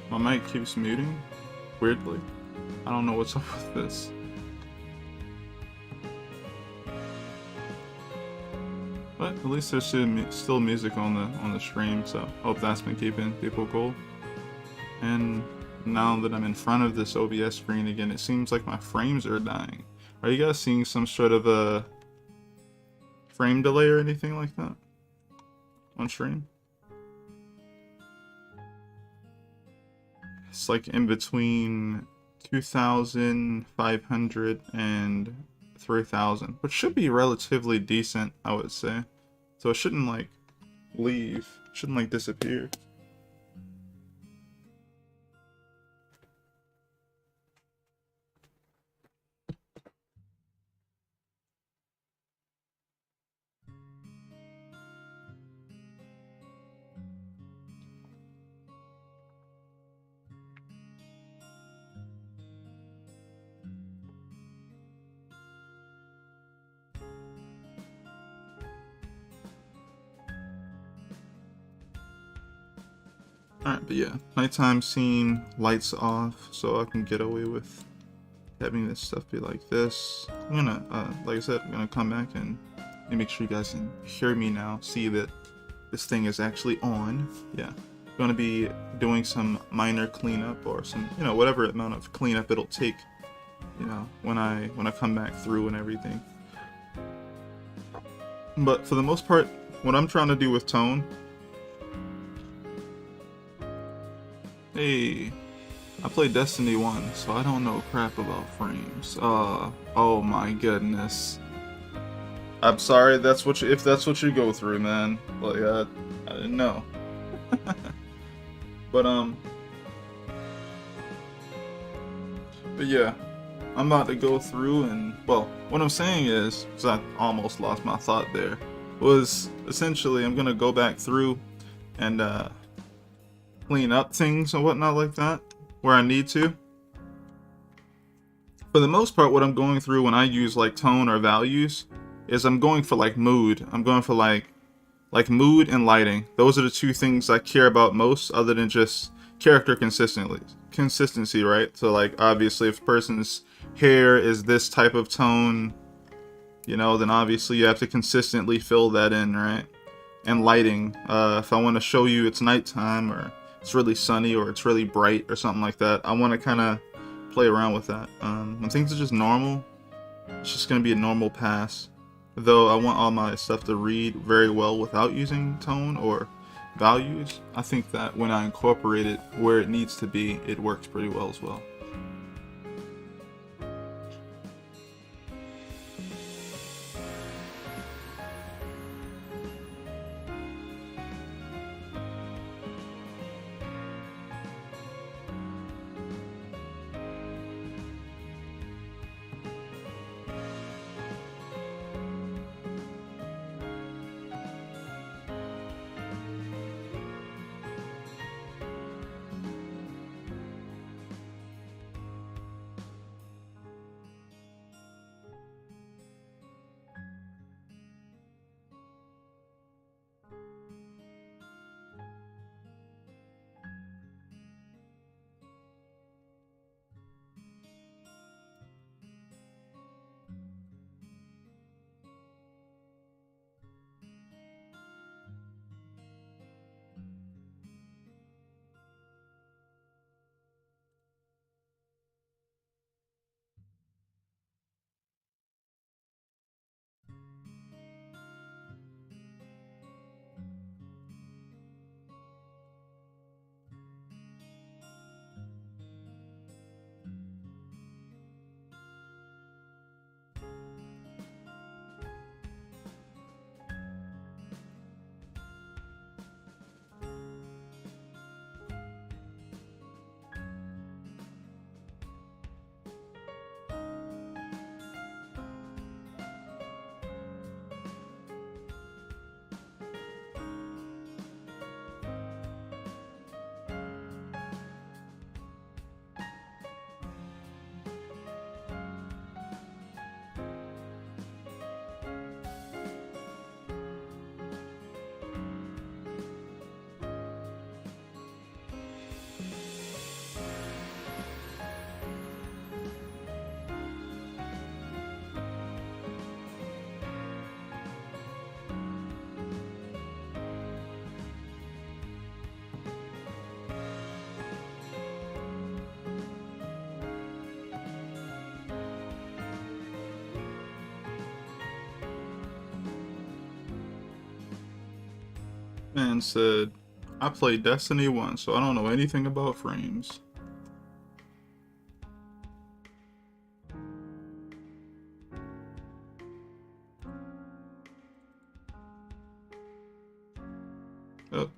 My mic keeps muting. Weirdly. I don't know what's up with this. But at least there's still music on the stream, so hope that's been keeping people cool. And now that I'm in front of this OBS screen again, it seems like my frames are dying. Are you guys seeing some sort of a frame delay or anything like that on stream? It's like in between 2,500 and 3,000, which should be relatively decent, I would say. So it shouldn't like leave, shouldn't like disappear. Alright, but yeah, nighttime scene, lights off, so I can get away with having this stuff be like this. I'm gonna, like I said, I'm gonna come back and make sure you guys can hear me now, see that this thing is actually on. Yeah, I'm gonna be doing some minor cleanup or some, you know, whatever amount of cleanup it'll take, you know, when I come back through and everything. But for the most part, what I'm trying to do with tone. Hey, I play Destiny 1, so I don't know crap about frames. Oh my goodness. I'm sorry, if that's what you go through, man. Like, I didn't know. But yeah, I'm about to go through and, well, what I'm saying is, because I almost lost my thought there, was essentially I'm gonna go back through and, clean up things and whatnot like that where I need to. For the most part, what I'm going through when I use like tone or values is I'm going for like mood. I'm going for like mood and lighting. Those are the two things I care about most, other than just character consistency, right? So like obviously if a person's hair is this type of tone, you know, then obviously you have to consistently fill that in, right? And lighting, if I want to show you it's nighttime or it's really sunny or it's really bright or something like that, I want to kind of play around with that. When things are just normal, it's just going to be a normal pass. Though I want all my stuff to read very well without using tone or values, I think that when I incorporate it where it needs to be, it works pretty well as well. Man said, I played Destiny 1, so I don't know anything about frames. Oh.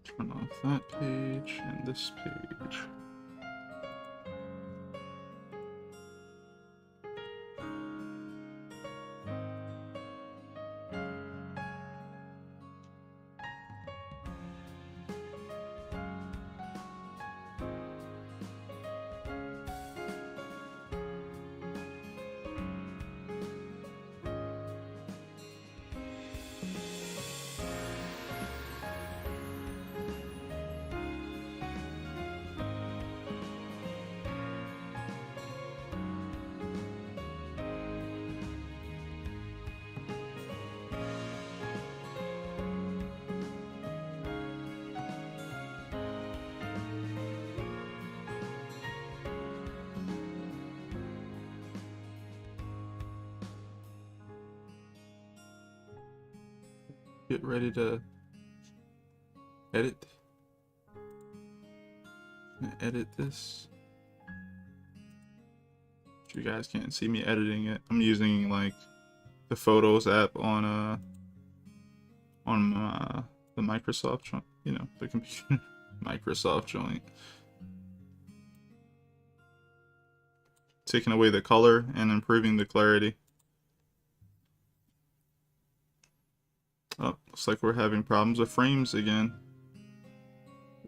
Turn off that page and this page. Get ready to edit. Edit this. You guys can't see me editing it. I'm using like the Photos app on the Microsoft joint, you know, the computer Microsoft joint. Taking away the color and improving the clarity. Oh, looks like we're having problems with frames again.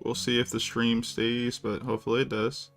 We'll see if the stream stays, but hopefully it does.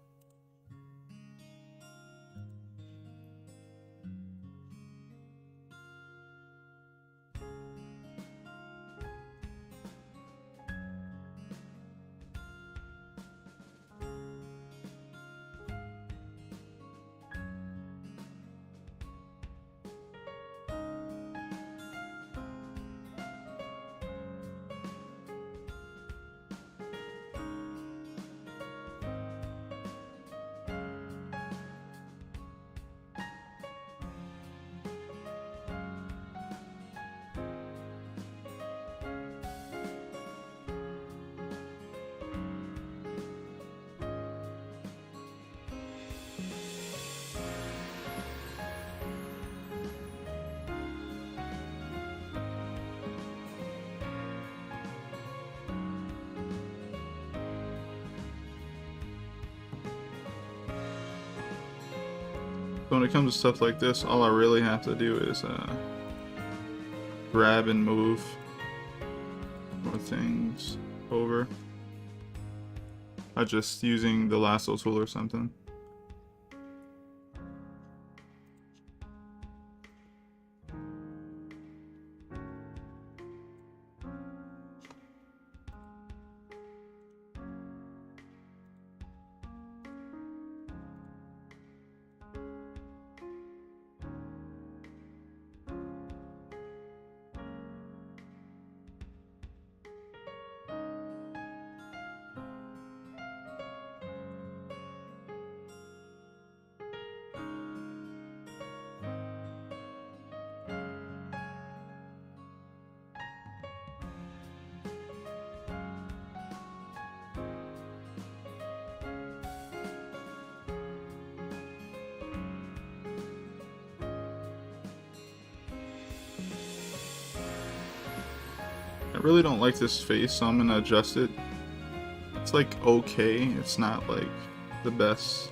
So when it comes to stuff like this, all I really have to do is grab and move more things over. By just using the lasso tool or something. I really don't like this face, so I'm gonna adjust it. It's like okay, it's not like the best.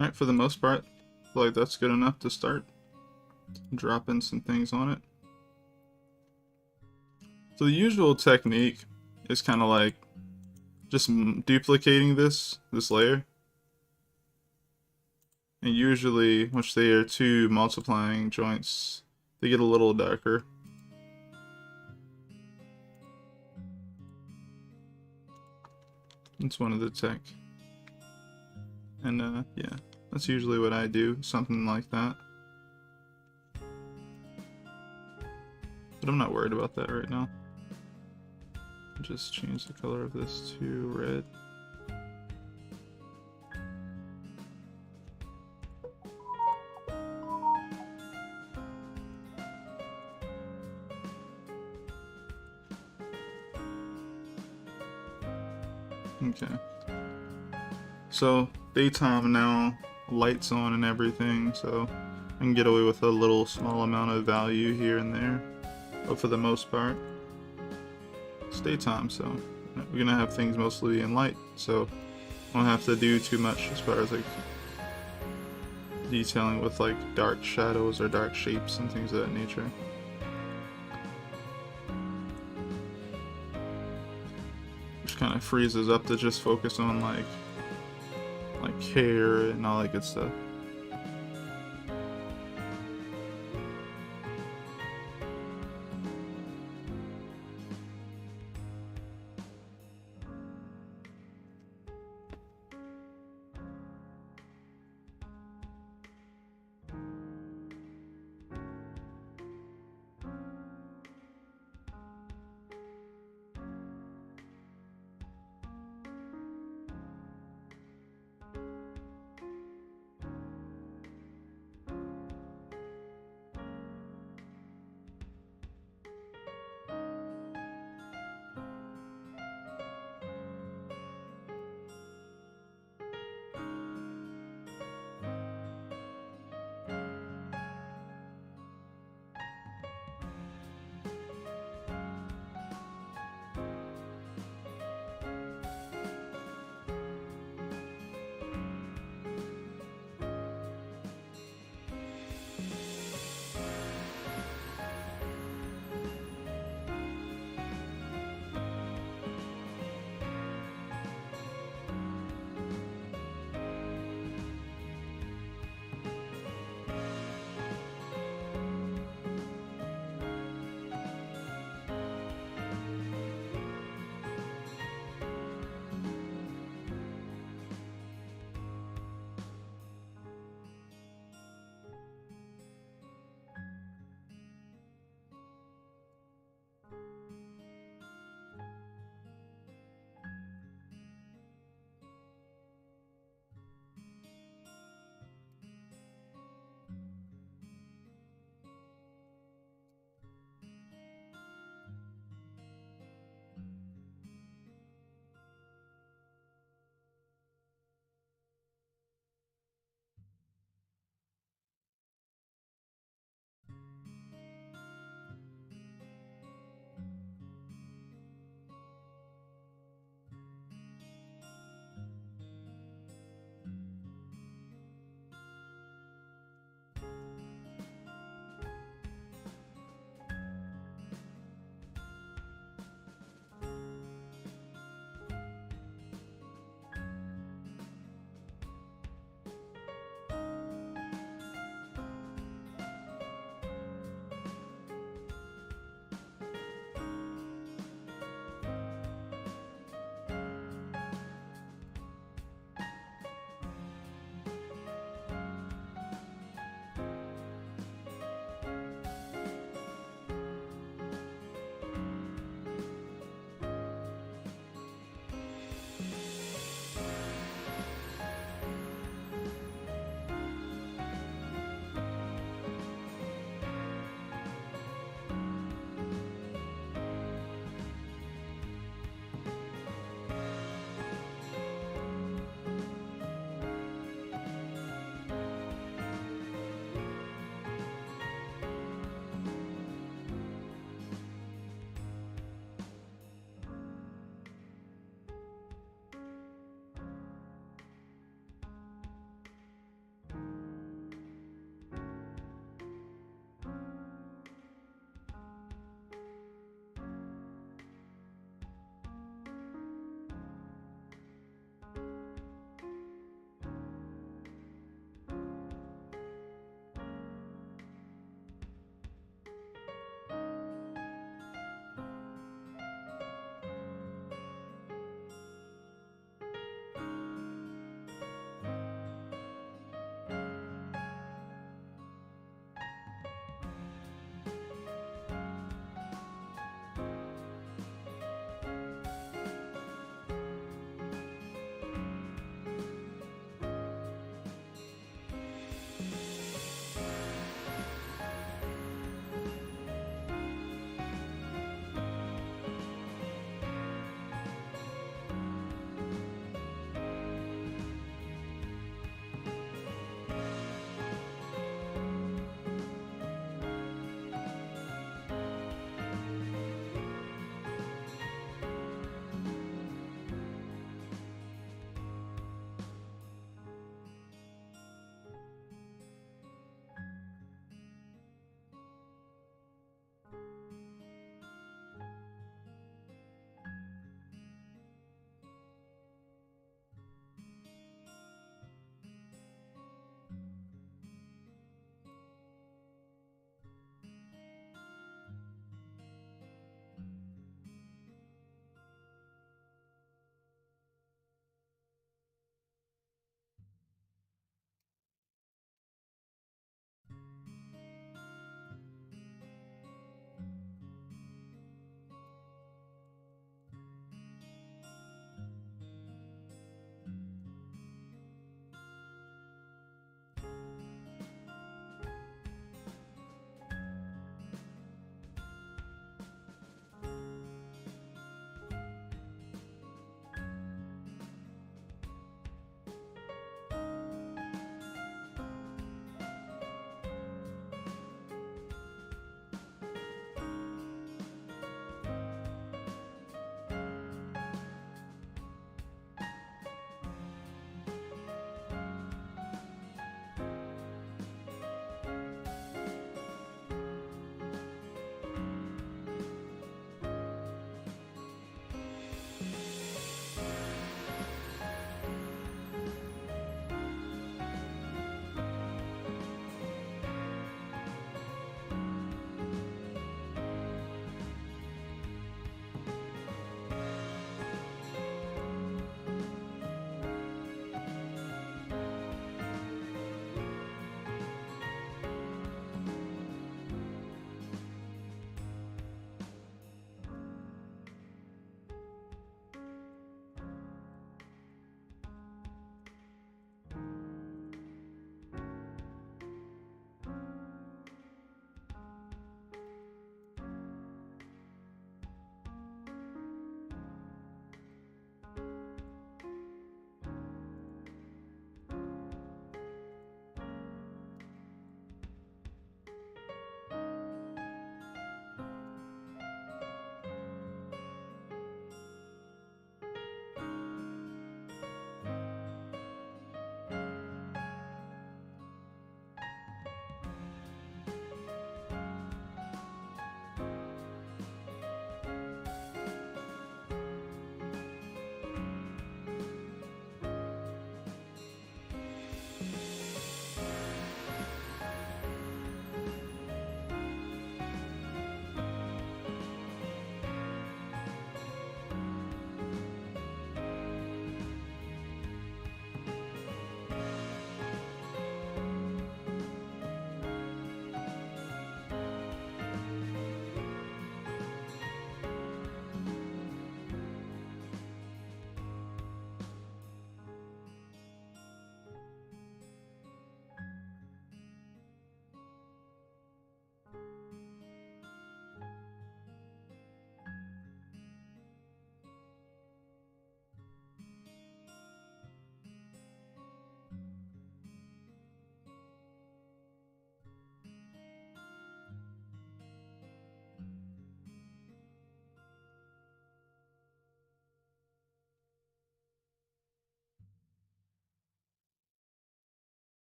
Alright, for the most part, I feel like that's good enough to start. Drop in some things on it. So the usual technique is kind of like just duplicating this layer. And usually, once they are two multiplying joints, they get a little darker. It's one of the tech. And yeah, that's usually what I do, something like that. But I'm not worried about that right now. Just change the color of this to red. Okay. So, daytime now, lights on and everything, so I can get away with a little small amount of value here and there. But for the most part, it's daytime, so we're gonna have things mostly in light, so I don't have to do too much as far as like detailing with like dark shadows or dark shapes and things of that nature. Which kind of frees us up to just focus on like hair and all that good stuff.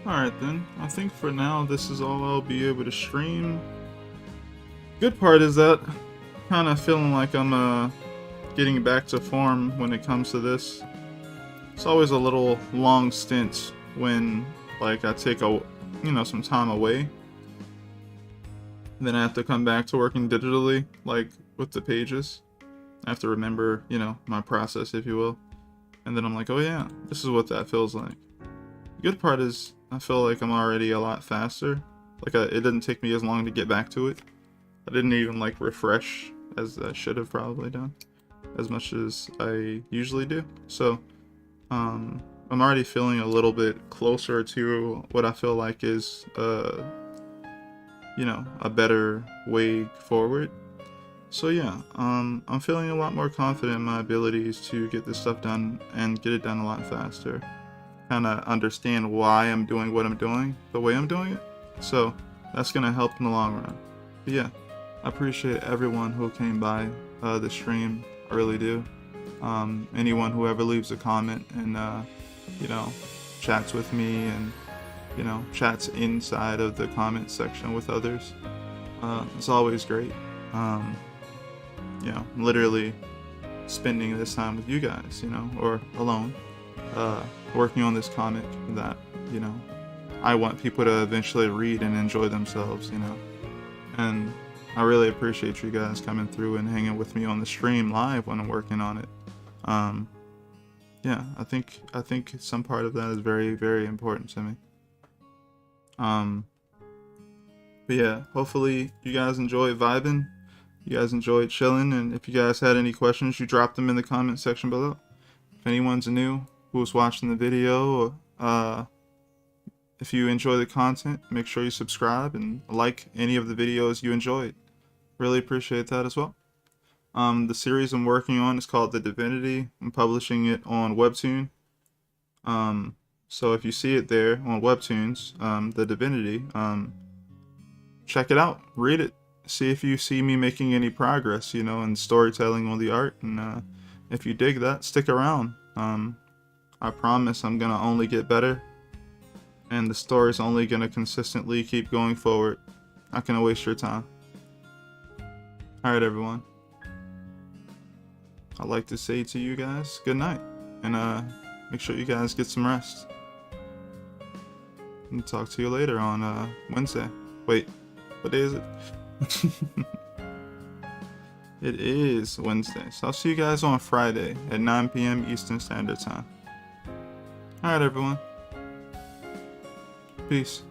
Alright then, I think for now this is all I'll be able to stream. Good part is that kind of feeling like I'm getting back to form when it comes to this. It's always a little long stint when like I take some time away. Then I have to come back to working digitally, like with the pages. I have to remember, my process, if you will. And then I'm like, oh yeah, this is what that feels like. The good part is I feel like I'm already a lot faster. Like it didn't take me as long to get back to it. I didn't even like refresh as I should have probably done, as much as I usually do. So I'm already feeling a little bit closer to what I feel like is a better way forward. So yeah, I'm feeling a lot more confident in my abilities to get this stuff done and get it done a lot faster. Kind of understand why I'm doing what I'm doing, the way I'm doing it. So that's gonna help in the long run. But yeah, I appreciate everyone who came by the stream. I really do. Anyone who ever leaves a comment and chats with me and chats inside of the comment section with others. It's always great. Literally spending this time with you guys, or alone, working on this comic that, I want people to eventually read and enjoy themselves, and I really appreciate you guys coming through and hanging with me on the stream live when I'm working on it. I think some part of that is very, very important to me. But yeah, hopefully you guys enjoyed vibing. You guys enjoyed chilling, and if you guys had any questions, you drop them in the comment section below. If anyone's new who's watching the video, if you enjoy the content, make sure you subscribe and like any of the videos you enjoyed. Really appreciate that as well. The series I'm working on is called The Divinity. I'm publishing it on webtoon. So if you see it there on webtoons, The Divinity, check it out, read it. See if you see me making any progress, in storytelling on the art, and if you dig that, stick around. I promise I'm gonna only get better, and the story's only gonna consistently keep going forward. Not gonna waste your time. Alright everyone, I'd like to say to you guys, good night, and make sure you guys get some rest. And talk to you later on Wednesday. Wait, what day is it? It is Wednesday, so I'll see you guys on Friday at 9 p.m. Eastern Standard Time. Alright everyone, peace.